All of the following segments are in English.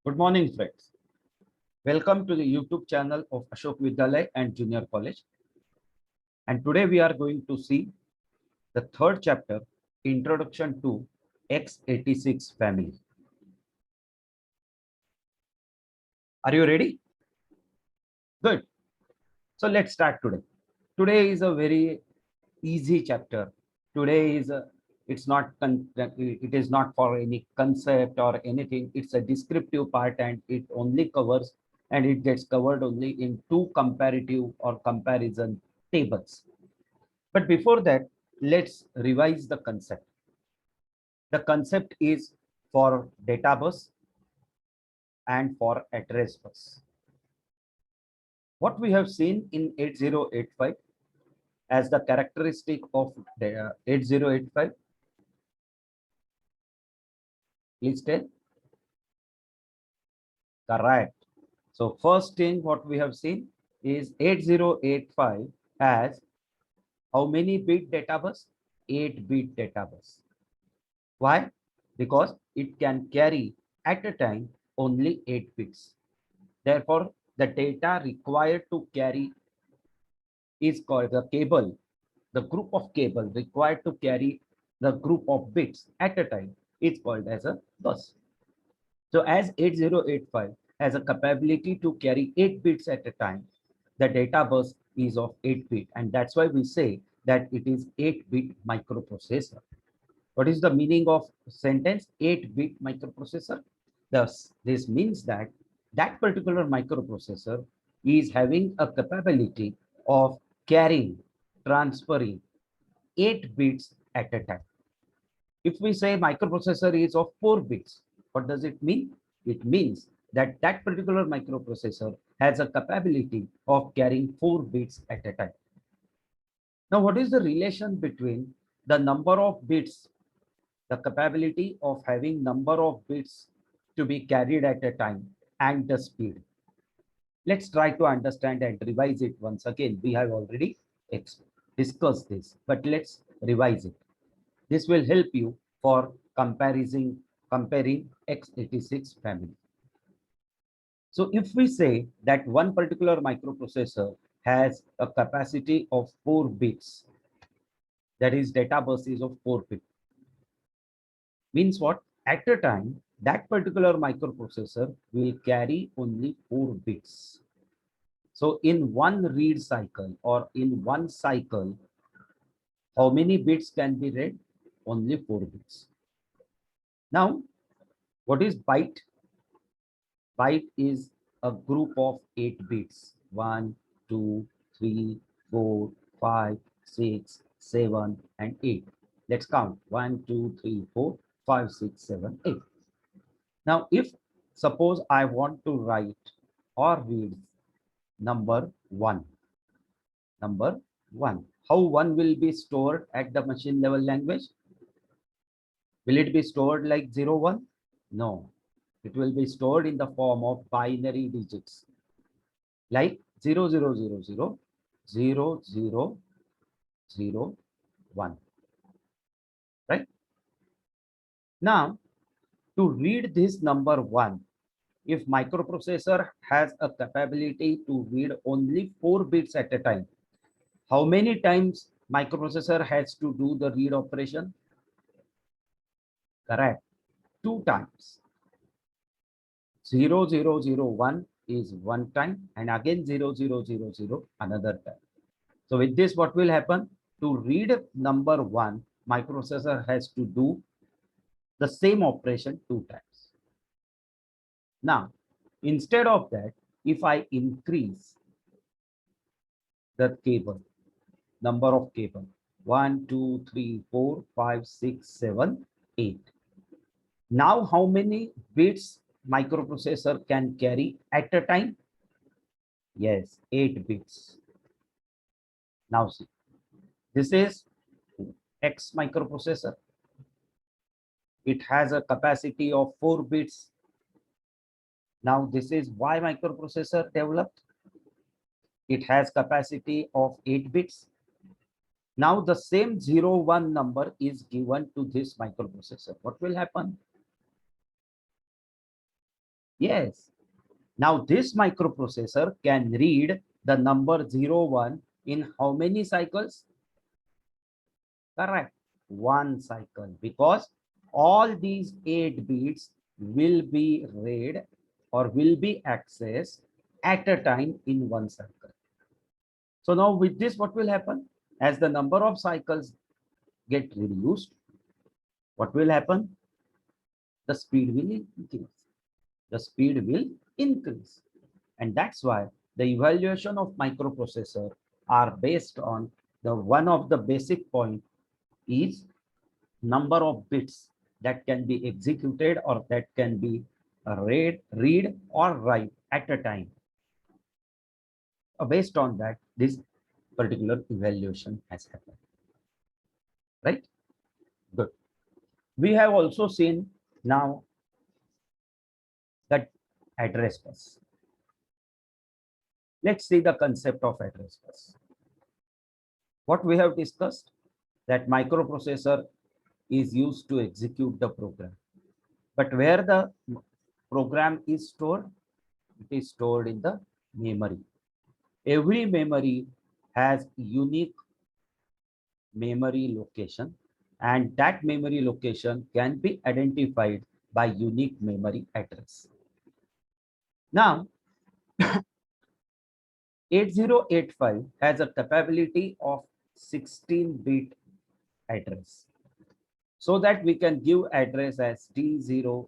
Good morning, friends. Welcome to the YouTube channel of Ashok Vidyalaya and Junior College. And today we are going to see the third chapter, Introduction to x86 family. Are you ready? Good. So let's start today. Today is a very easy chapter. Today is it is not for any concept or anything. It's a descriptive part and it only covers and it gets covered only in two comparative or comparison tables. But before that, let's revise the concept. The concept is for data bus and for address bus. What we have seen in 8085 as the characteristic of the 8085, please tell. Correct. So first thing what we have seen is 8085 has how many bit data bus? 8-bit data bus. Why? Because it can carry at a time only 8 bits. Therefore, the data required to carry is called the cable. The group of cable required to carry the group of bits at a time is called as a bus. So as 8085 has a capability to carry 8 bits at a time, the data bus is of 8 bit, and that's why we say that it is 8-bit microprocessor. What is the meaning of sentence 8-bit microprocessor? Thus, this means that that particular microprocessor is having a capability of carrying, transferring 8 bits at a time. If we say microprocessor is of 4 bits, what does it mean? It means that that particular microprocessor has a capability of carrying 4 bits at a time. Now, what is the relation between the number of bits, the capability of having number of bits to be carried at a time, and the speed? Let's try to understand and revise it once again. We have already discussed this, but let's revise it. This will help you for comparing x86 family. So if we say that one particular microprocessor has a capacity of 4 bits, that is data bus is of 4 bits, means what? At a time, that particular microprocessor will carry only 4 bits. So in one read cycle or in one cycle, how many bits can be read? Only 4 bits. Now, what is byte? Byte is a group of 8 bits. 1, 2, 3, 4, 5, 6, 7, and 8. Let's count. 1, 2, 3, 4, 5, 6, 7, 8. Now, if suppose I want to write or read number 1. Number 1. How 1 will be stored at the machine level language? Will it be stored like 0, 1? No. It will be stored in the form of binary digits like 0, 0, 0, 0, 0, 0, 0, 1. Right? Now, to read this number 1, if microprocessor has a capability to read only 4 bits at a time, how many times microprocessor has to do the read operation? Correct. 2 times. 0, 0, 0, 1 is one time, and again 0, 0, 0, 0 another time. So with this, what will happen? To read number 1, microprocessor has to do the same operation 2 times. Now, instead of that, if I increase the cable, number of cable, 1, 2, 3, 4, 5, 6, 7, 8. Now, how many bits microprocessor can carry at a time? Yes, 8 bits. Now see, this is X microprocessor. It has a capacity of 4 bits. Now this is Y microprocessor developed. It has capacity of 8 bits. Now the same 0, 1 number is given to this microprocessor. What will happen? Yes. Now this microprocessor can read the number 01 in how many cycles? Correct. One cycle, because all these 8 bits will be read or will be accessed at a time in one cycle. So now with this, what will happen? As the number of cycles get reduced, what will happen? The speed will increase. The speed will increase. And that's why the evaluation of microprocessor are based on the one of the basic point is number of bits that can be executed or that can be read or write at a time. Based on that, this particular evaluation has happened. Right? Good. We have also seen now that address bus. Let's see the concept of address bus. What we have discussed, that microprocessor is used to execute the program. But where the program is stored, it is stored in the memory. Every memory has unique memory location, and that memory location can be identified by unique memory address. Now, 8085 has a capability of 16-bit address, so that we can give address as D000H.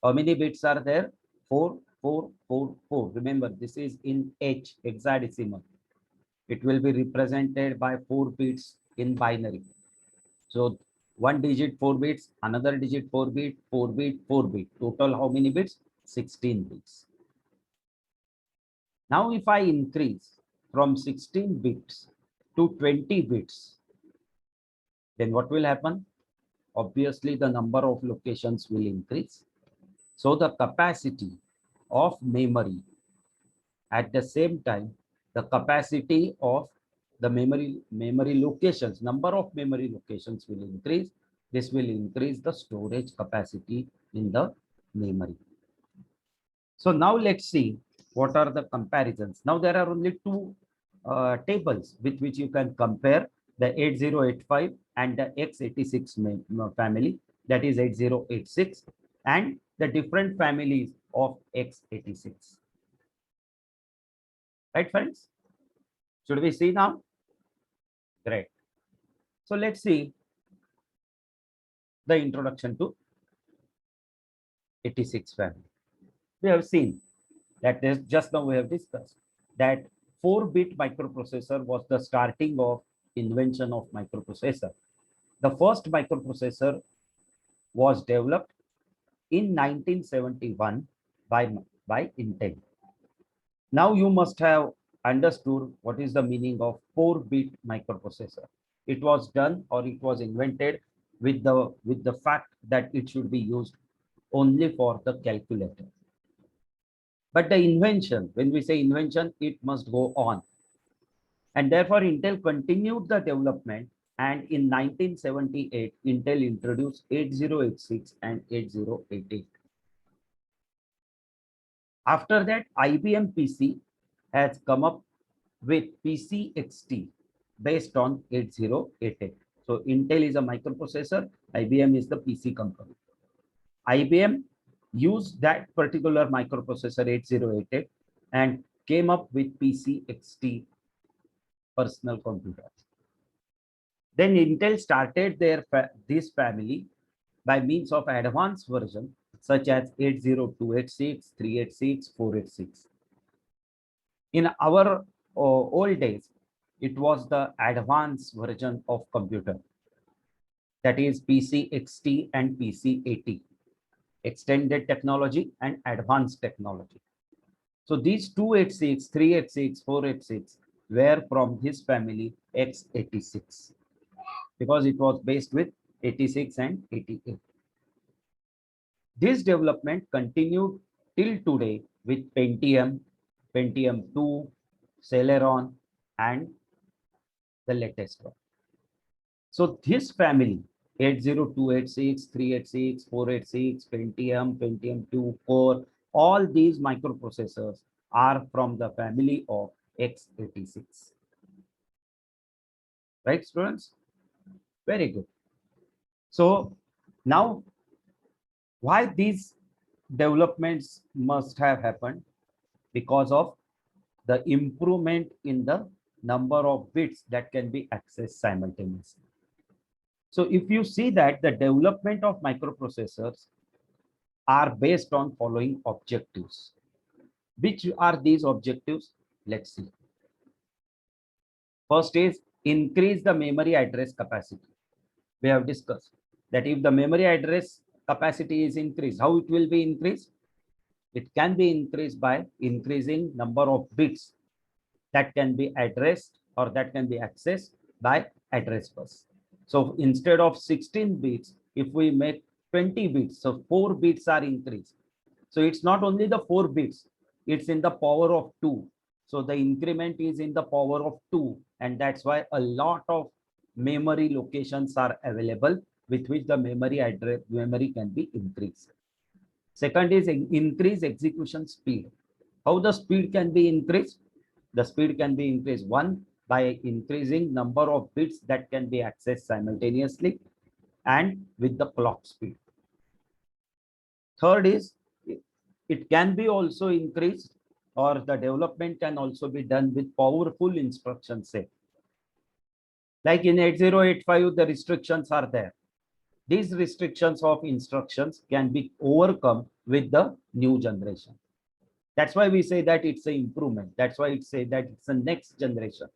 How many bits are there? 4444. Remember, this is in H, hexadecimal. It will be represented by 4 bits in binary. So one digit 4 bits, another digit 4 bit, 4 bit, 4 bit. Total how many bits? 16 bits. Now if I increase from 16 bits to 20 bits, then what will happen? Obviously, the number of locations will increase. So the capacity of memory, at the same time, the capacity of the memory locations, number of memory locations will increase. This will increase the storage capacity in the memory. So now let's see what are the comparisons. Now there are only two tables with which you can compare the 8085 and the x86 family, that is 8086, and the different families of x86. Right, friends? Should we see now? Great. So let's see the introduction to 86 family. We have seen that just now we have discussed that 4-bit microprocessor was the starting of invention of microprocessor. The first microprocessor was developed in 1971 by Intel. Now you must have understood what is the meaning of 4-bit microprocessor. It was done, or it was invented with the fact that it should be used only for the calculator. But the invention, when we say invention, it must go on. And therefore, Intel continued the development. And in 1978, Intel introduced 8086 and 8088. After that, IBM PC has come up with PC XT based on 8088. So Intel is a microprocessor, IBM is the PC company. IBM used that particular microprocessor 8088 and came up with PC XT personal computers. Then Intel started this family by means of advanced version such as 80286, 386, 486. In our old days, it was the advanced version of computer, that is PC XT and PC AT, extended technology and advanced technology. So these 286, 386, 486 were from his family x86, because it was based with 86 and 88. This development continued till today with Pentium, Pentium 2, Celeron, and the latest one. So this family 80286, 386, 486, Pentium, Pentium 2, 4, all these microprocessors are from the family of x86. Right, students? Very good. So now, why these developments must have happened? Because of the improvement in the number of bits that can be accessed simultaneously. So if you see that the development of microprocessors are based on following objectives. Which are these objectives? Let's see. First is increase the memory address capacity. We have discussed that if the memory address capacity is increased, how it will be increased? It can be increased by increasing number of bits that can be addressed or that can be accessed by address bus. So instead of 16 bits, if we make 20 bits, so 4 bits are increased. So it's not only the 4 bits, it's in the power of 2. So the increment is in the power of 2, and that's why a lot of memory locations are available with which the memory can be increased. Second is increase execution speed. How the speed can be increased? The speed can be increased, one, by increasing number of bits that can be accessed simultaneously and with the clock speed. Third is it can be also increased, or the development can also be done with powerful instruction set. Like in 8085, the restrictions are there. These restrictions of instructions can be overcome with the new generation. That's why we say that it's an improvement. That's why it say that it's a next generation.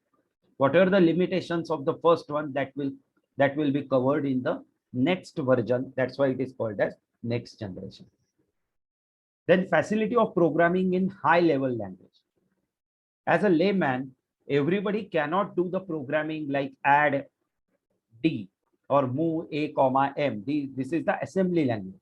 Whatever the limitations of the first one, that will be covered in the next version. That's why it is called as next generation. Then facility of programming in high level language. As a layman, everybody cannot do the programming like add D or move A comma M. This is the assembly language.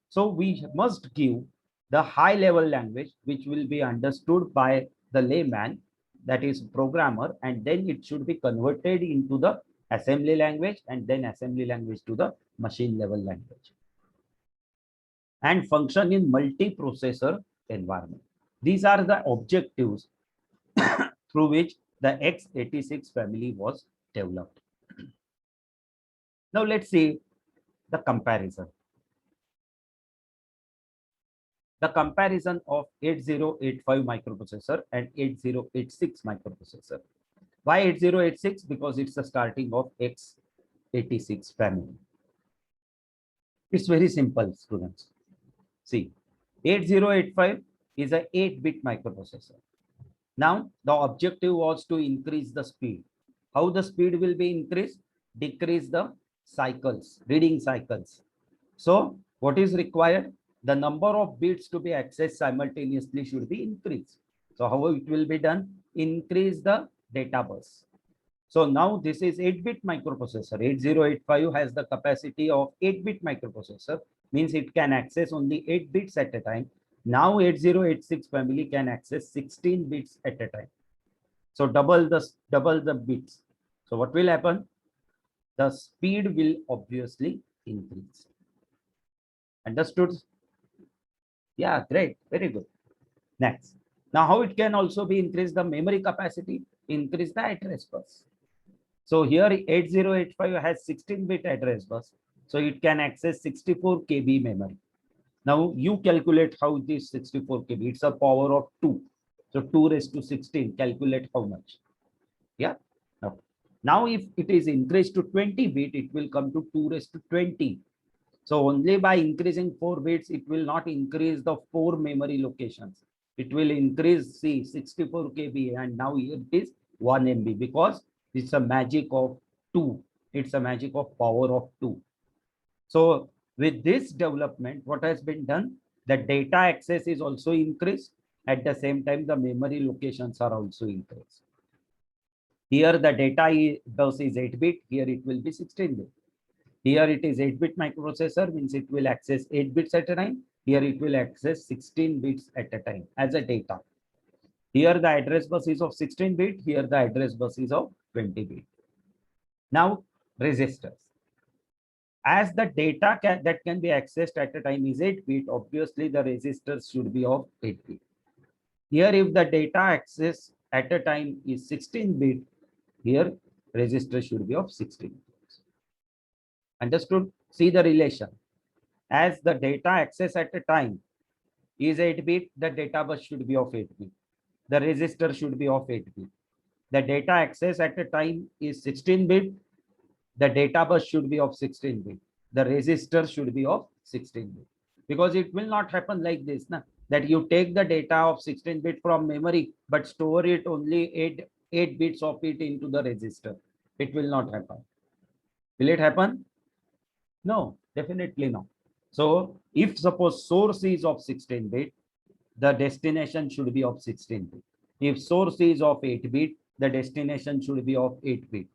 So we must give the high level language which will be understood by the layman, that is programmer, and then it should be converted into the assembly language, and then assembly language to the machine level language, and function in multiprocessor environment. These are the objectives through which the x86 family was developed. Now let's see the comparison. The comparison of 8085 microprocessor and 8086 microprocessor. Why 8086? Because it's the starting of x86 family. It's very simple, students. See, 8085 is a 8-bit microprocessor. Now, the objective was to increase the speed. How the speed will be increased? Decrease the cycles, reading cycles. So, what is required? The number of bits to be accessed simultaneously should be increased. So, how it will be done? Increase the data bus. So, now this is 8-bit microprocessor. 8085 has the capacity of 8-bit microprocessor, means it can access only 8 bits at a time. Now 8086 family can access 16 bits at a time. So double the bits. So what will happen? The speed will obviously increase. Understood? Yeah, great. Very good. Next. Now how it can also be increased the memory capacity? Increase the address bus. So here 8085 has 16-bit address bus. So it can access 64 KB memory. Now you calculate how this 64 KB, it's a power of 2. So 2 raised to 16, calculate how much. Yeah. Now if it is increased to 20 bit, it will come to 2 raised to 20. So only by increasing 4 bits, it will not increase the 4 memory locations. It will increase, see, 64 KB, and now here it is 1 MB, because it's a magic of 2. It's a magic of power of 2. So with this development, what has been done? The data access is also increased. At the same time, the memory locations are also increased. Here the data bus is 8-bit. Here it will be 16-bit. Here it is 8-bit microprocessor, means it will access 8 bits at a time. Here it will access 16 bits at a time as a data. Here the address bus is of 16-bit. Here the address bus is of 20-bit. Now registers. As the data that can be accessed at a time is 8 bit, obviously the registers should be of 8 bit. Here, if the data access at a time is 16 bit, here register should be of 16 bits. Understood? See the relation. As the data access at a time is 8 bit, the data bus should be of 8 bit. The register should be of 8 bit. The data access at a time is 16 bit, the data bus should be of 16 bit. The register should be of 16 bit. Because it will not happen like this, na? That you take the data of 16 bit from memory, but store it only 8 bits of it into the register. It will not happen. Will it happen? No, definitely no. So if suppose source is of 16 bit, the destination should be of 16 bit. If source is of 8 bit, the destination should be of 8 bit.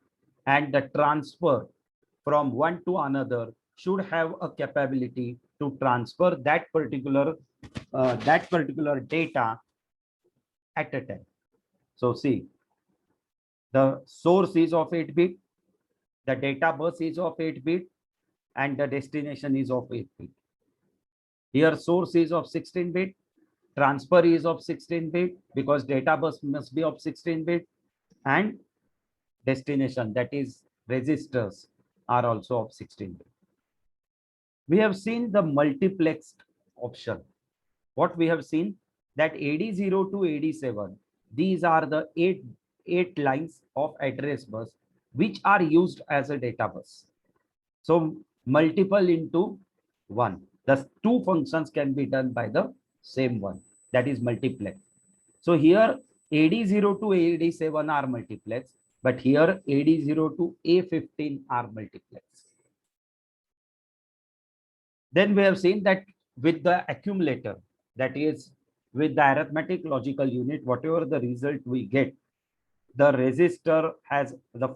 And the transfer from one to another should have a capability to transfer that particular data at a time. So see, the source is of 8 bit, the data bus is of 8 bit, and the destination is of 8 bit. Here source is of 16 bit, transfer is of 16 bit because data bus must be of 16 bit, and destination, that is registers, are also of 16 bit. We have seen the multiplexed option. What we have seen, that AD0 to AD7, these are the eight lines of address bus which are used as a data bus. So multiple into one. The two functions can be done by the same one, that is multiplex. So here AD0 to AD7 are multiplex, but here AD0 to A15 are multiplex. Then we have seen that with the accumulator, that is with the arithmetic logical unit, whatever the result we get, the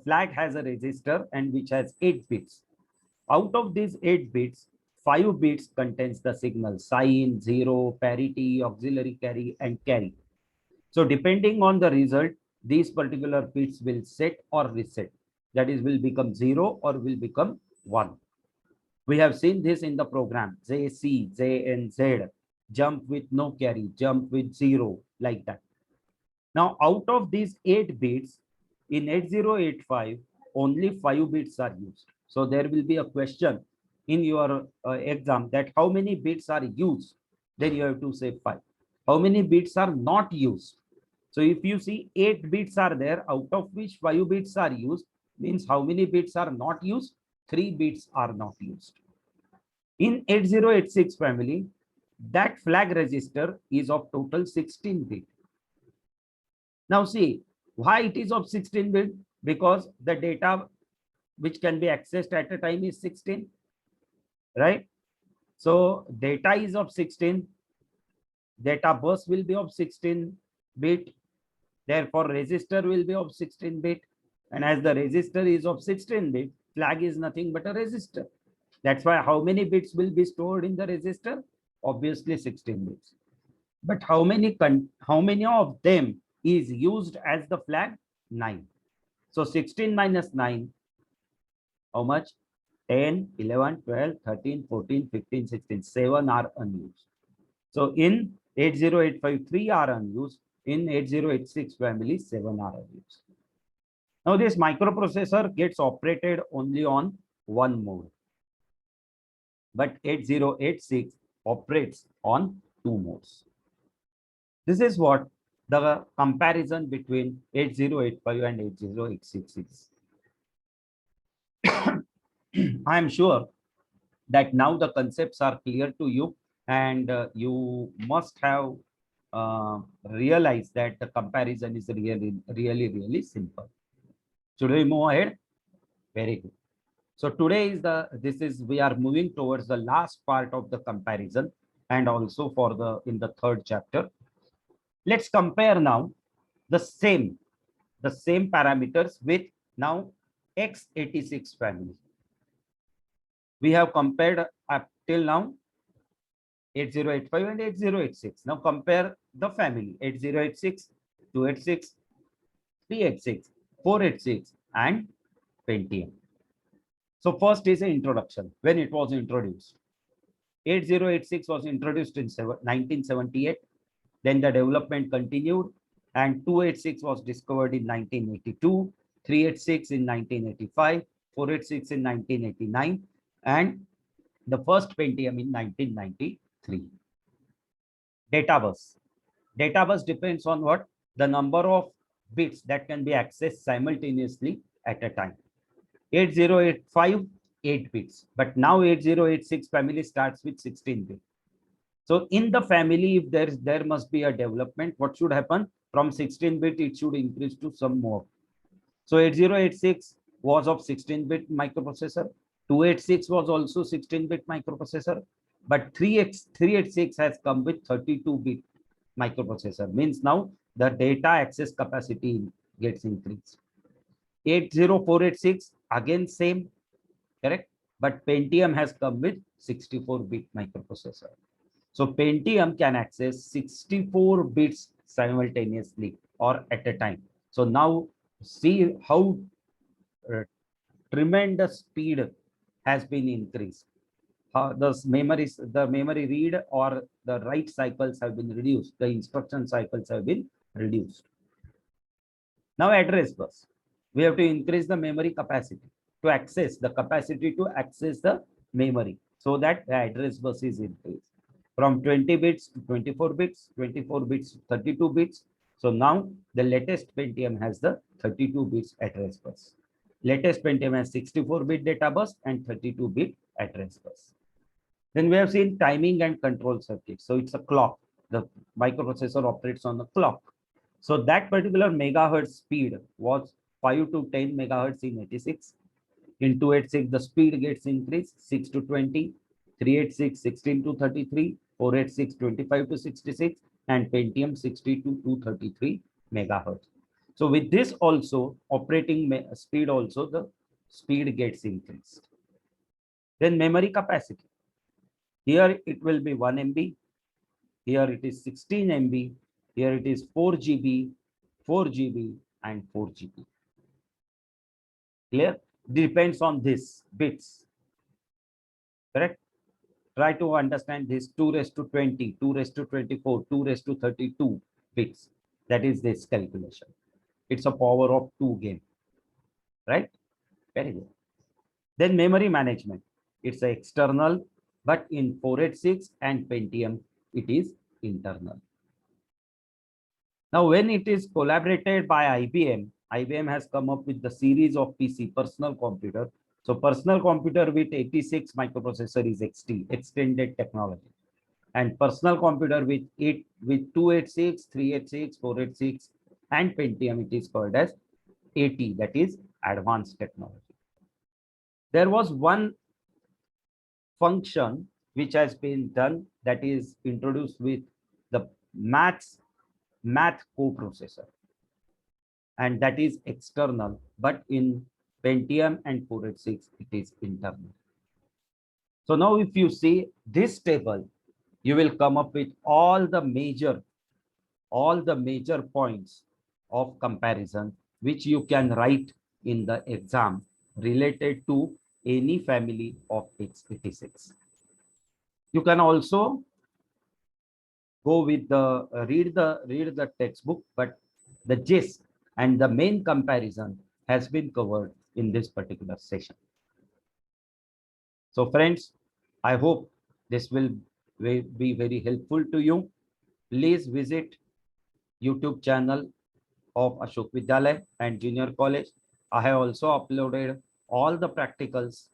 flag has a register and which has 8 bits. Out of these 8 bits, 5 bits contains the signal sign, zero, parity, auxiliary carry, and carry. So depending on the result, these particular bits will set or reset. That is, will become 0 or will become 1. We have seen this in the program, JC, JNZ, jump with no carry, jump with 0, like that. Now, out of these 8 bits, in 8085, only 5 bits are used. So there will be a question in your exam that how many bits are used? Then you have to say 5. How many bits are not used? So if you see 8 bits are there, out of which 5 bits are used, means how many bits are not used? 3 bits are not used. In 8086 family, that flag register is of total 16 bit. Now see, why it is of 16 bit? Because the data which can be accessed at a time is 16, right? So data is of 16, data bus will be of 16 bit, therefore register will be of 16 bit, and as the register is of 16 bit, flag is nothing but a register. That's why how many bits will be stored in the register? Obviously 16 bits. But how many of them is used as the flag? 9. So 16 minus 9, how much? 10, 11, 12, 13, 14, 15, 16, 7 are unused. So in 8085, 3 are unused. In 8086 family, 7 are unused. Now this microprocessor gets operated only on one mode, but 8086 operates on 2 modes. This is what the comparison between 8085 and 8086 is. I am sure that now the concepts are clear to you, and you must have realized that the comparison is really simple. Should we move ahead? Very good. So today we are moving towards the last part of the comparison, and also in the third chapter. Let's compare now the same parameters with now x86 family. We have compared up till now 8085 and 8086. Now compare the family 8086, 286, 386, 486, and Pentium. So first is an introduction, when it was introduced. 8086 was introduced in 1978. Then the development continued, and 286 was discovered in 1982, 386 in 1985, 486 in 1989, and the first Pentium in 1993. Data bus. Data bus depends on what? The number of bits that can be accessed simultaneously at a time. 8085, 8 bits. But now 8086 family starts with 16 bits. So in the family, if there must be a development, what should happen? From 16-bit, it should increase to some more. So 8086 was of 16-bit microprocessor. 286 was also 16-bit microprocessor. But 386 has come with 32-bit microprocessor. Means now the data access capacity gets increased. 80486, again same, correct? But Pentium has come with 64-bit microprocessor. So Pentium can access 64 bits simultaneously or at a time. So now see how tremendous speed has been increased. How the memory read or the write cycles have been reduced. The instruction cycles have been reduced. Now address bus. We have to increase the memory capacity to access the capacity to access the memory, so that the address bus is increased from 20 bits to 24 bits, 24 bits to 32 bits. So now the latest Pentium has the 32 bits address bus. Latest Pentium has 64-bit data bus and 32-bit address bus. Then we have seen timing and control circuits. So it's a clock. The microprocessor operates on the clock. So that particular megahertz speed was 5 to 10 megahertz in 86. In 286, the speed gets increased 6 to 20, 386, 16 to 33, 486, 25 to 66, and Pentium 60 to 233 megahertz. So with this also, operating speed also, the speed gets increased. Then memory capacity. Here it will be 1 MB. Here it is 16 MB. Here it is 4 GB, 4 GB, and 4 GB. Clear? Depends on this bits. Correct? Try to understand this 2 raised to 20, 2 raised to 24, 2 raised to 32 bits. That is this calculation. It's a power of 2 game. Right? Very good. Then memory management. It's external, but in 486 and Pentium, it is internal. Now, when it is collaborated by IBM, IBM has come up with the series of PC, personal computer. So personal computer with 86 microprocessor is XT, extended technology. And personal computer with 286, 386, 486, and Pentium, it is called as AT, that is advanced technology. There was one function which has been done, that is introduced with the math coprocessor, and that is external, but in Pentium and 486 it is internal. So now if you see this table, you will come up with all the major points of comparison which you can write in the exam related to any family of x86. You can also go with the read the textbook, but the gist and the main comparison has been covered in this particular session. So friends, I hope this will be very helpful to you. Please visit YouTube channel of Ashok Vidyalaya and Junior College. I have also uploaded all the practicals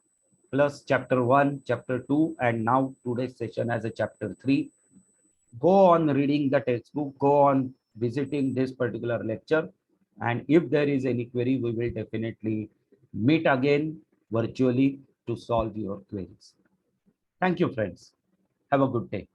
plus chapter 1, chapter 2, and now today's session as a chapter 3. Go on reading the textbook, go on visiting this particular lecture, and if there is any query, we will definitely meet again virtually to solve your queries. Thank you, friends. Have a good day.